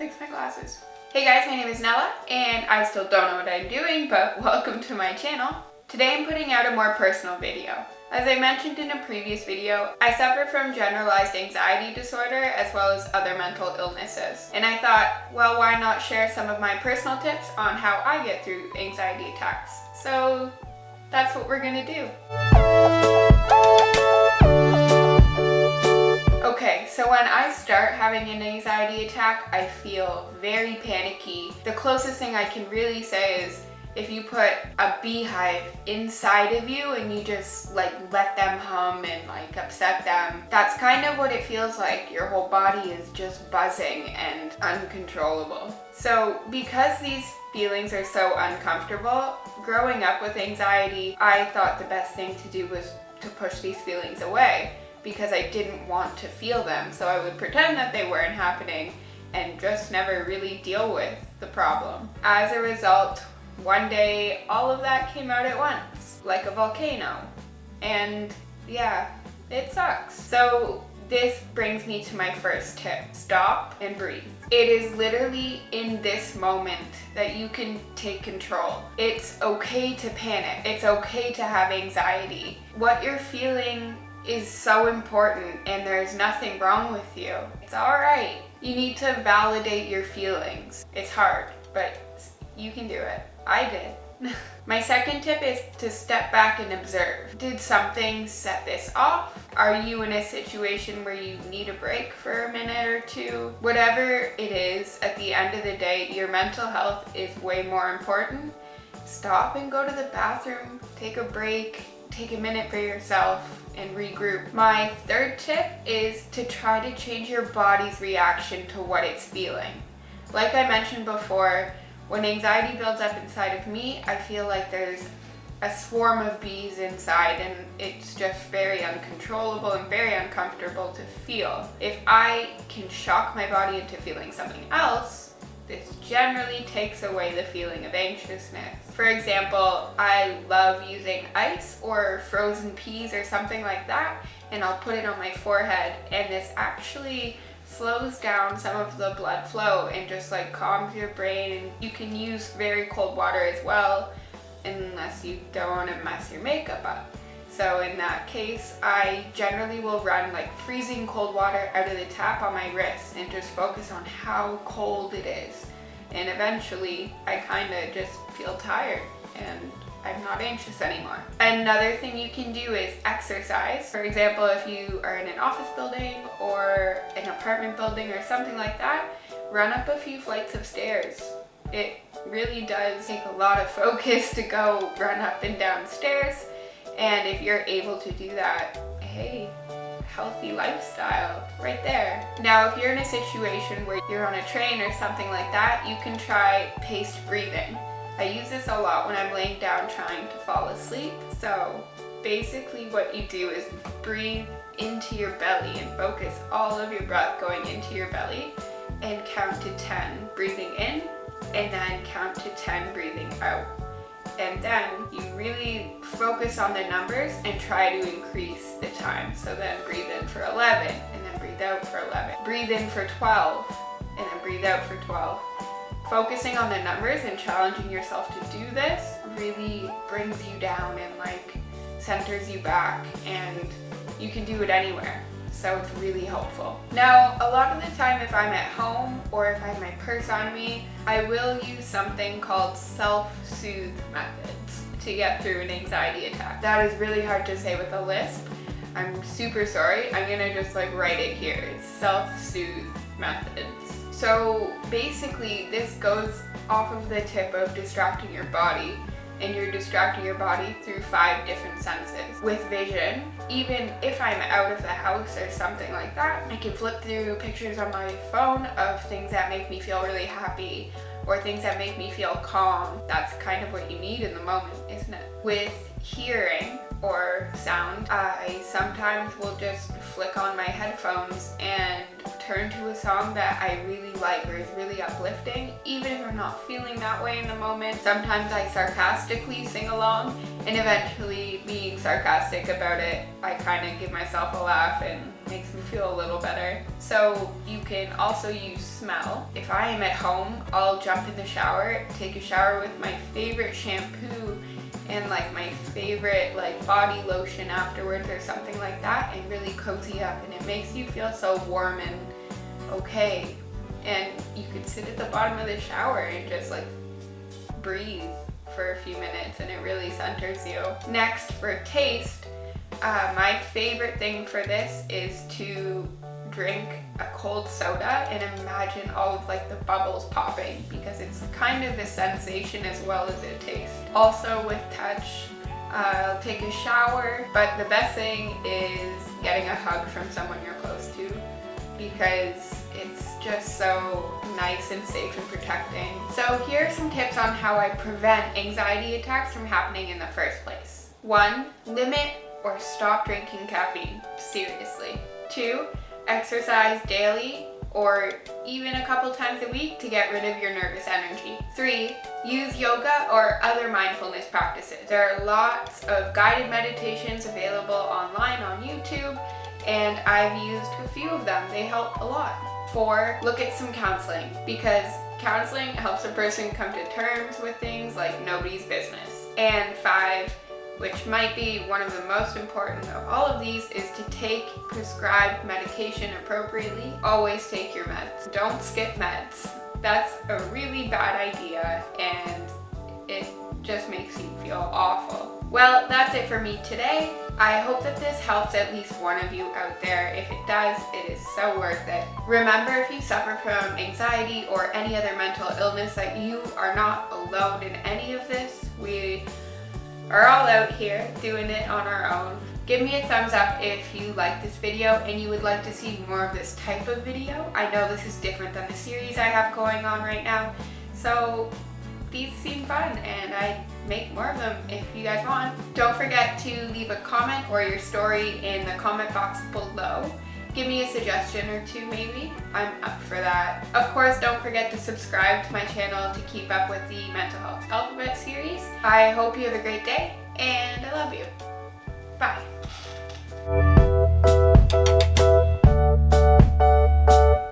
Fix my glasses. Hey guys, my name is Nella, and I still don't know what I'm doing, but welcome to my channel. Today I'm putting out a more personal video. As I mentioned in a previous video, I suffer from generalized anxiety disorder as well as other mental illnesses. And I thought, well, why not share some of my personal tips on how I get through anxiety attacks? So that's what we're gonna do. Okay, so when I start having an anxiety attack, I feel very panicky. The closest thing I can really say is if you put a beehive inside of you and you just like let them hum and like upset them, that's kind of what it feels like. Your whole body is just buzzing and uncontrollable. So because these feelings are so uncomfortable, growing up with anxiety, I thought the best thing to do was to push these feelings away, because I didn't want to feel them. So I would pretend that they weren't happening and just never really deal with the problem. As a result, one day all of that came out at once, like a volcano. And yeah, it sucks. So this brings me to my first tip: stop and breathe. It is literally in this moment that you can take control. It's okay to panic. It's okay to have anxiety. What you're feeling is so important, and there's nothing wrong with you. It's all right. You need to validate your feelings. It's hard, but you can do it. I did. My second tip is to step back and observe. Did something set this off? Are you in a situation where you need a break for a minute or two? Whatever it is, at the end of the day, your mental health is way more important. Stop and go to the bathroom, take a break, take a minute for yourself, and regroup. My third tip is to try to change your body's reaction to what it's feeling. Like I mentioned before, when anxiety builds up inside of me, I feel like there's a swarm of bees inside, and it's just very uncontrollable and very uncomfortable to feel. If I can shock my body into feeling something else, this generally takes away the feeling of anxiousness. For example, I love using ice or frozen peas or something like that, and I'll put it on my forehead, and this actually slows down some of the blood flow and just like calms your brain. And you can use very cold water as well, unless you don't want to mess your makeup up. So in that case, I generally will run like freezing cold water out of the tap on my wrist and just focus on how cold it is. And eventually I kind of just feel tired and I'm not anxious anymore. Another thing you can do is exercise. For example, if you are in an office building or an apartment building or something like that, run up a few flights of stairs. It really does take a lot of focus to go run up and down stairs. And if you're able to do that, hey, healthy lifestyle right there. Now, if you're in a situation where you're on a train or something like that, you can try paced breathing. I use this a lot when I'm laying down trying to fall asleep. So basically what you do is breathe into your belly and focus all of your breath going into your belly, and count to 10 breathing in, and then count to 10 breathing out. And then you really focus on the numbers and try to increase the time. So then breathe in for 11, and then breathe out for 11. Breathe in for 12, and then breathe out for 12. Focusing on the numbers and challenging yourself to do this really brings you down and like centers you back, and you can do it anywhere. So it's really helpful. Now, a lot of the time if I'm at home or if I have my purse on me, I will use something called self-soothe methods to get through an anxiety attack. That is really hard to say with a lisp. I'm super sorry. I'm gonna just like write it here. It's self-soothe methods. So basically this goes off of the tip of distracting your body, and you're distracting your body through 5 different senses. With vision, even if I'm out of the house or something like that, I can flip through pictures on my phone of things that make me feel really happy or things that make me feel calm. That's kind of what you need in the moment, isn't it? With hearing or sound, I sometimes will just flick on my headphones and turn to a song that I really like or is really uplifting, even if I'm not feeling that way in the moment. Sometimes I sarcastically sing along, and eventually being sarcastic about it, I kind of give myself a laugh and makes me feel a little better. So you can also use smell. If I am at home, I'll jump in the shower, take a shower with my favorite shampoo and like my favorite like body lotion afterwards or something like that, and really cozy up, and it makes you feel so warm and okay. And you could sit at the bottom of the shower and just like breathe for a few minutes, and it really centers you. Next, for taste, my favorite thing for this is to drink a cold soda and imagine all of like the bubbles popping, because it's kind of a sensation as well as a taste. Also with touch, I'll take a shower, but the best thing is getting a hug from someone you're close to, because it's just so nice and safe and protecting. So here are some tips on how I prevent anxiety attacks from happening in the first place. 1. Limit or stop drinking caffeine. Seriously. 2. Exercise daily or even a couple times a week to get rid of your nervous energy. 3. Use yoga or other mindfulness practices. There are lots of guided meditations available online on YouTube, and I've used a few of them. They help a lot. 4. Look at some counseling, because counseling helps a person come to terms with things like nobody's business. And 5, which might be one of the most important of all of these, is to take prescribed medication appropriately. Always take your meds. Don't skip meds. That's a really bad idea, and it just makes you feel awful. Well, that's it for me today. I hope that this helps at least one of you out there. If it does, it is so worth it. Remember, if you suffer from anxiety or any other mental illness, that you are not alone in any of this. We are all out here doing it on our own. Give me a thumbs up if you like this video and you would like to see more of this type of video. I know this is different than the series I have going on right now, so these seem fun and I'd make more of them if you guys want. Don't forget to leave a comment or your story in the comment box below. Give me a suggestion or two maybe. I'm up for that. Of course, don't forget to subscribe to my channel to keep up with the Mental Health Alphabet series. I hope you have a great day, and I love you. Bye.